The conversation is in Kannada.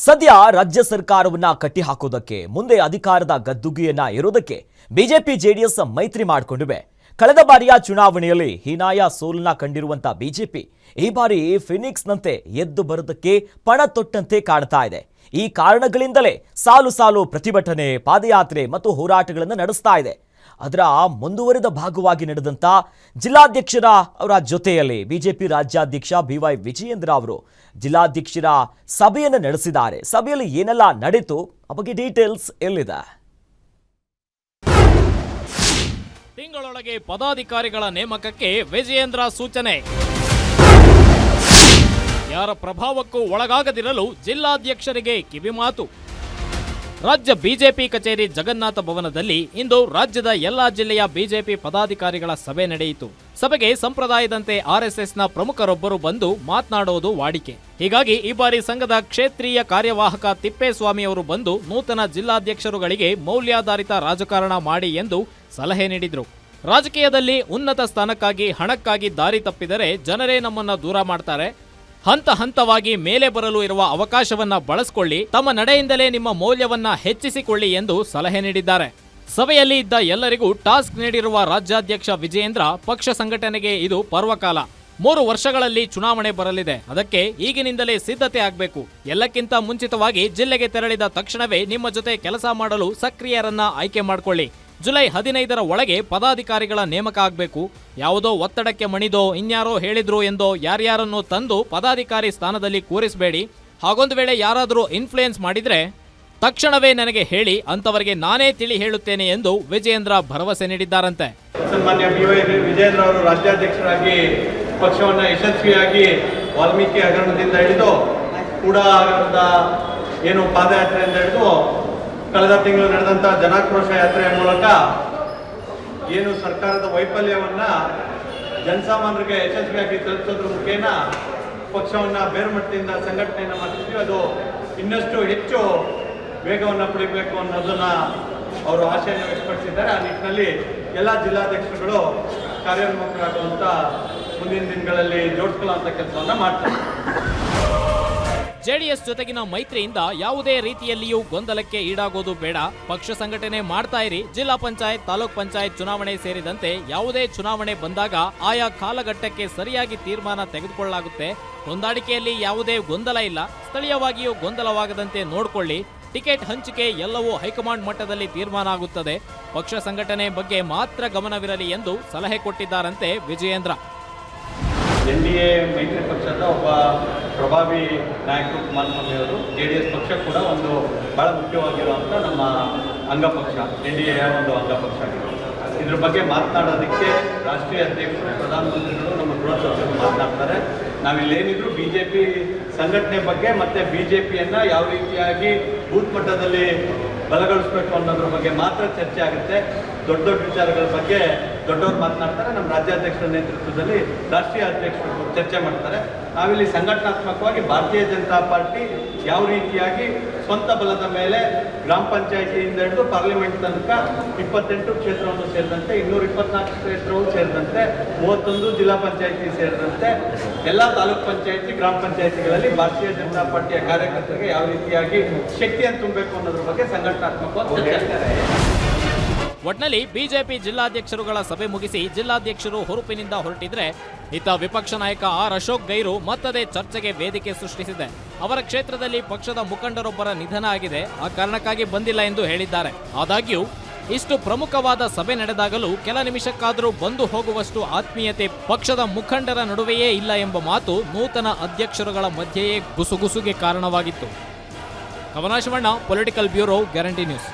ಸದ್ಯ ರಾಜ್ಯ ಸರ್ಕಾರವನ್ನ ಕಟ್ಟಿಹಾಕೋದಕ್ಕೆ ಮುಂದೆ ಅಧಿಕಾರದ ಗದ್ದುಗೆಯನ್ನ ಇರೋದಕ್ಕೆ ಬಿಜೆಪಿ ಜೆಡಿಎಸ್ ಮೈತ್ರಿ ಮಾಡಿಕೊಂಡಿವೆ. ಕಳೆದ ಬಾರಿಯ ಚುನಾವಣೆಯಲ್ಲಿ ಹೀನಾಯ ಸೋಲನ್ನ ಕಂಡಿರುವಂತ ಬಿಜೆಪಿ ಈ ಬಾರಿ ಫಿನಿಕ್ಸ್ನಂತೆ ಎದ್ದು ಬರೋದಕ್ಕೆ ಪಣ ತೊಟ್ಟಂತೆ ಕಾಣ್ತಾ ಇದೆ. ಈ ಕಾರಣಗಳಿಂದಲೇ ಸಾಲು ಸಾಲು ಪ್ರತಿಭಟನೆ, ಪಾದಯಾತ್ರೆ ಮತ್ತು ಹೋರಾಟಗಳನ್ನು ನಡೆಸ್ತಾ ಇದೆ. ಅದರ ಮುಂದುವರಿದ ಭಾಗವಾಗಿ ನಡೆದಂತ ಜಿಲ್ಲಾಧ್ಯಕ್ಷರ ಅವರ ಜೊತೆಯಲ್ಲಿ ಬಿಜೆಪಿ ರಾಜ್ಯಾಧ್ಯಕ್ಷ ಬಿವೈ ವಿಜಯೇಂದ್ರ ಅವರು ಜಿಲ್ಲಾಧ್ಯಕ್ಷರ ಸಭೆಯನ್ನು ನಡೆಸಿದ್ದಾರೆ. ಸಭೆಯಲ್ಲಿ ಏನೆಲ್ಲ ನಡೆಯಿತು ಆ ಬಗ್ಗೆ ಡೀಟೇಲ್ಸ್ ಎಲ್ಲಿದೆ? ತಿಂಗಳೊಳಗೆ ಪದಾಧಿಕಾರಿಗಳ ನೇಮಕಕ್ಕೆ ವಿಜಯೇಂದ್ರ ಸೂಚನೆ. ಯಾರ ಪ್ರಭಾವಕ್ಕೂ ಒಳಗಾಗದಿರಲು ಜಿಲ್ಲಾಧ್ಯಕ್ಷರಿಗೆ ಕಿವಿಮಾತು. ರಾಜ್ಯ ಬಿಜೆಪಿ ಕಚೇರಿ ಜಗನ್ನಾಥ ಭವನದಲ್ಲಿ ಇಂದು ರಾಜ್ಯದ ಎಲ್ಲಾ ಜಿಲ್ಲೆಯ ಬಿಜೆಪಿ ಪದಾಧಿಕಾರಿಗಳ ಸಭೆ ನಡೆಯಿತು. ಸಭೆಗೆ ಸಂಪ್ರದಾಯದಂತೆ ಆರ್ಎಸ್ಎಸ್ನ ಪ್ರಮುಖರೊಬ್ಬರು ಬಂದು ಮಾತನಾಡುವುದು ವಾಡಿಕೆ. ಹೀಗಾಗಿ ಈ ಬಾರಿ ಸಂಘದ ಕ್ಷೇತ್ರೀಯ ಕಾರ್ಯವಾಹಕ ತಿಪ್ಪೇಸ್ವಾಮಿ ಅವರು ಬಂದು ನೂತನ ಜಿಲ್ಲಾಧ್ಯಕ್ಷರುಗಳಿಗೆ ಮೌಲ್ಯಾಧಾರಿತ ರಾಜಕಾರಣ ಮಾಡಿ ಎಂದು ಸಲಹೆ ನೀಡಿದರು. ರಾಜಕೀಯದಲ್ಲಿ ಉನ್ನತ ಸ್ಥಾನಕ್ಕಾಗಿ ಹಣಕ್ಕಾಗಿ ದಾರಿ ತಪ್ಪಿದರೆ ಜನರೇ ನಮ್ಮನ್ನ ದೂರ ಮಾಡ್ತಾರೆ. ಹಂತ ಹಂತವಾಗಿ ಮೇಲೆ ಬರಲು ಇರುವ ಅವಕಾಶವನ್ನ ಬಳಸಿಕೊಳ್ಳಿ, ತಮ್ಮ ನಡೆಯಿಂದಲೇ ನಿಮ್ಮ ಮೌಲ್ಯವನ್ನ ಹೆಚ್ಚಿಸಿಕೊಳ್ಳಿ ಎಂದು ಸಲಹೆ ನೀಡಿದ್ದಾರೆ. ಸಭೆಯಲ್ಲಿ ಇದ್ದ ಎಲ್ಲರಿಗೂ ಟಾಸ್ಕ್ ನೀಡಿರುವ ರಾಜ್ಯಾಧ್ಯಕ್ಷ ವಿಜಯೇಂದ್ರ, ಪಕ್ಷ ಸಂಘಟನೆಗೆ ಇದು ಪರ್ವಕಾಲ. 3 ವರ್ಷಗಳಲ್ಲಿ ಚುನಾವಣೆ ಬರಲಿದೆ. ಅದಕ್ಕೆ ಈಗಿನಿಂದಲೇ ಸಿದ್ಧತೆ ಆಗಬೇಕು. ಎಲ್ಲಕ್ಕಿಂತ ಮುಂಚಿತವಾಗಿ ಜಿಲ್ಲೆಗೆ ತೆರಳಿದ ತಕ್ಷಣವೇ ನಿಮ್ಮ ಜೊತೆ ಕೆಲಸ ಮಾಡಲು ಸಕ್ರಿಯರನ್ನ ಆಯ್ಕೆ ಮಾಡಿಕೊಳ್ಳಿ. ಜುಲೈ 15ರ ಒಳಗೆ ಪದಾಧಿಕಾರಿಗಳ ನೇಮಕ ಆಗಬೇಕು. ಯಾವುದೋ ಒತ್ತಡಕ್ಕೆ ಮಣಿದೋ ಇನ್ಯಾರೋ ಹೇಳಿದ್ರು ಎಂದೋ ಯಾರ್ಯಾರನ್ನೋ ತಂದು ಪದಾಧಿಕಾರಿ ಸ್ಥಾನದಲ್ಲಿ ಕೂರಿಸಬೇಡಿ. ಹಾಗೊಂದು ವೇಳೆ ಯಾರಾದರೂ ಇನ್ಫ್ಲೂಯೆನ್ಸ್ ಮಾಡಿದ್ರೆ ತಕ್ಷಣವೇ ನನಗೆ ಹೇಳಿ, ಅಂತವರಿಗೆ ನಾನೇ ತಿಳಿ ಹೇಳುತ್ತೇನೆ ಎಂದು ವಿಜಯೇಂದ್ರ ಭರವಸೆ ನೀಡಿದ್ದಾರಂತೆ. ಸನ್ಮಾನ್ಯ ಬಿವೈ ವಿಜಯೇಂದ್ರ ಅವರು ರಾಜ್ಯಾಧ್ಯಕ್ಷರಾಗಿ ಪಕ್ಷವನ್ನು ಯಶಸ್ವಿಯಾಗಿ ವಾಲ್ಮೀಕಿ ಹಗರಣದಿಂದ ಹಿಡಿದು ಕೂಡ ಹಗರಣದ ಏನು ಪಾದಯಾತ್ರೆಯಿಂದ ಹಿಡಿದು ಕಳೆದ ತಿಂಗಳು ನಡೆದಂತಹ ಜನಾಕ್ರೋಶ ಯಾತ್ರೆಯ ಮೂಲಕ ಏನು ಸರ್ಕಾರದ ವೈಫಲ್ಯವನ್ನ ಜನಸಾಮಾನ್ಯರಿಗೆ ಯಶಸ್ವಿಯಾಗಿ ತಲುಪಿಸೋದ್ರ ಮುಖೇನ ಪಕ್ಷವನ್ನ ಬೇರುಮಟ್ಟದಿಂದ ಸಂಘಟನೆಯನ್ನು ಮಾಡ್ತಿದ್ವಿ. ಅದು ಇನ್ನಷ್ಟು ಹೆಚ್ಚು ವೇಗವನ್ನು ಪಡಿಬೇಕು ಅನ್ನೋದನ್ನ ಅವರು ಆಶೆಯನ್ನು ವ್ಯಕ್ತಪಡಿಸಿದ್ದಾರೆ. ಆ ನಿಟ್ಟಿನಲ್ಲಿ ಎಲ್ಲ ಜಿಲ್ಲಾಧ್ಯಕ್ಷರುಗಳು ಕಾರ್ಯೋನ್ಮುಖರಾಗುವಂತ ಮುಂದಿನ ದಿನಗಳಲ್ಲಿ ಜೋಡಿಸ್ಕೊಳ್ಳುವಂತ ಕೆಲಸವನ್ನ ಮಾಡ್ತಾರೆ. ಜೆಡಿಎಸ್ ಜೊತೆಗಿನ ಮೈತ್ರಿಯಿಂದ ಯಾವುದೇ ರೀತಿಯಲ್ಲಿಯೂ ಗೊಂದಲಕ್ಕೆ ಈಡಾಗೋದು ಬೇಡ. ಪಕ್ಷ ಸಂಘಟನೆ ಮಾಡ್ತಾ ಇರಿ. ಜಿಲ್ಲಾ ಪಂಚಾಯತ್, ತಾಲೂಕ್ ಪಂಚಾಯತ್ ಚುನಾವಣೆ ಸೇರಿದಂತೆ ಯಾವುದೇ ಚುನಾವಣೆ ಬಂದಾಗ ಆಯಾ ಕಾಲಘಟ್ಟಕ್ಕೆ ಸರಿಯಾಗಿ ತೀರ್ಮಾನ ತೆಗೆದುಕೊಳ್ಳಲಾಗುತ್ತೆ. ಹೊಂದಾಣಿಕೆಯಲ್ಲಿ ಯಾವುದೇ ಗೊಂದಲ ಇಲ್ಲ. ಸ್ಥಳೀಯವಾಗಿಯೂ ಗೊಂದಲವಾಗದಂತೆ ನೋಡಿಕೊಳ್ಳಿ. ಟಿಕೆಟ್ ಹಂಚಿಕೆ ಎಲ್ಲವೂ ಹೈಕಮಾಂಡ್ ಮಟ್ಟದಲ್ಲಿ ತೀರ್ಮಾನ ಆಗುತ್ತದೆ. ಪಕ್ಷ ಸಂಘಟನೆ ಬಗ್ಗೆ ಮಾತ್ರ ಗಮನವಿರಲಿ ಎಂದು ಸಲಹೆ ಕೊಟ್ಟಿದ್ದಾರಂತೆ ವಿಜಯೇಂದ್ರ. NDA ಮೈತ್ರಿ ಪಕ್ಷದ ಒಬ್ಬ ಪ್ರಭಾವಿ ನಾಯಕರು ಕುಮಾರಸ್ವಾಮಿ ಅವರು. JDS ಪಕ್ಷ ಕೂಡ ಒಂದು ಬಹಳ ಮುಖ್ಯವಾಗಿರುವಂಥ ನಮ್ಮ ಅಂಗಪಕ್ಷ, NDA ಒಂದು ಅಂಗಪಕ್ಷ ಆಗಿದೆ. ಇದ್ರ ಬಗ್ಗೆ ಮಾತನಾಡೋದಕ್ಕೆ ರಾಷ್ಟ್ರೀಯ ಅಧ್ಯಕ್ಷರು, ಪ್ರಧಾನಮಂತ್ರಿಗಳು, ನಮ್ಮ ಗೃಹ ಸಚಿವರು ಮಾತನಾಡ್ತಾರೆ. ನಾವಿಲ್ಲೇನಿದ್ರು BJP ಸಂಘಟನೆ ಬಗ್ಗೆ ಮತ್ತೆ BJPಯನ್ನ ಯಾವ ರೀತಿಯಾಗಿ ಬೂತ್ ಮಟ್ಟದಲ್ಲಿ ಬಲಗೊಳಿಸಬೇಕು ಅನ್ನೋದ್ರ ಬಗ್ಗೆ ಮಾತ್ರ ಚರ್ಚೆ ಆಗುತ್ತೆ. ದೊಡ್ಡ ದೊಡ್ಡ ವಿಚಾರಗಳ ಬಗ್ಗೆ ದೊಡ್ಡವರು ಮಾತನಾಡ್ತಾರೆ. ನಮ್ಮ ರಾಜ್ಯಾಧ್ಯಕ್ಷರ ನೇತೃತ್ವದಲ್ಲಿ ರಾಷ್ಟ್ರೀಯ ಅಧ್ಯಕ್ಷರು ಚರ್ಚೆ ಮಾಡ್ತಾರೆ. ನಾವಿಲ್ಲಿ ಸಂಘಟನಾತ್ಮಕವಾಗಿ ಭಾರತೀಯ ಜನತಾ ಪಾರ್ಟಿ ಯಾವ ರೀತಿಯಾಗಿ ಸ್ವಂತ ಬಲದ ಮೇಲೆ ಗ್ರಾಮ ಪಂಚಾಯಿತಿಯಿಂದ ಹಿಡಿದು ಪಾರ್ಲಿಮೆಂಟ್ ತನಕ 28 ಕ್ಷೇತ್ರವನ್ನು ಸೇರಿದಂತೆ 224 ಕ್ಷೇತ್ರವೂ ಸೇರಿದಂತೆ 31 ಜಿಲ್ಲಾ ಪಂಚಾಯಿತಿ ಸೇರಿದಂತೆ ಎಲ್ಲ ತಾಲೂಕ್ ಪಂಚಾಯಿತಿ, ಗ್ರಾಮ ಪಂಚಾಯಿತಿಗಳಲ್ಲಿ ಭಾರತೀಯ ಜನತಾ ಪಾರ್ಟಿಯ ಕಾರ್ಯಕರ್ತರಿಗೆ ಯಾವ ರೀತಿಯಾಗಿ ಶಕ್ತಿಯನ್ನು ತುಂಬಬೇಕು ಅನ್ನೋದ್ರ ಬಗ್ಗೆ ಸಂಘಟನಾತ್ಮಕವಾಗಿ ಹೇಳ್ತಾರೆ. ಒಟ್ನಲ್ಲಿ ಬಿಜೆಪಿ ಜಿಲ್ಲಾಧ್ಯಕ್ಷರುಗಳ ಸಭೆ ಮುಗಿಸಿ ಜಿಲ್ಲಾಧ್ಯಕ್ಷರು ಹುರುಪಿನಿಂದ ಹೊರಟಿದ್ರೆ, ಇತ್ತ ವಿಪಕ್ಷ ನಾಯಕ ಆರ್ ಅಶೋಕ್ ಗೈರು ಮತ್ತದೇ ಚರ್ಚೆಗೆ ವೇದಿಕೆ ಸೃಷ್ಟಿಸಿದೆ. ಅವರ ಕ್ಷೇತ್ರದಲ್ಲಿ ಪಕ್ಷದ ಮುಖಂಡರೊಬ್ಬರ ನಿಧನ ಆಗಿದೆ. ಆ ಕಾರಣಕ್ಕಾಗಿ ಬಂದಿಲ್ಲ ಎಂದು ಹೇಳಿದ್ದಾರೆ. ಆದಾಗ್ಯೂ ಇಷ್ಟು ಪ್ರಮುಖವಾದ ಸಭೆ ನಡೆದಾಗಲೂ ಕೆಲ ನಿಮಿಷಕ್ಕಾದರೂ ಬಂದು ಹೋಗುವಷ್ಟು ಆತ್ಮೀಯತೆ ಪಕ್ಷದ ಮುಖಂಡರ ನಡುವೆಯೇ ಇಲ್ಲ ಎಂಬ ಮಾತು ನೂತನ ಅಧ್ಯಕ್ಷರುಗಳ ಮಧ್ಯೆಯೇ ಗುಸುಗುಸುಗೆ ಕಾರಣವಾಗಿತ್ತು. ಕವನ Shivanna, political bureau, guarantee news.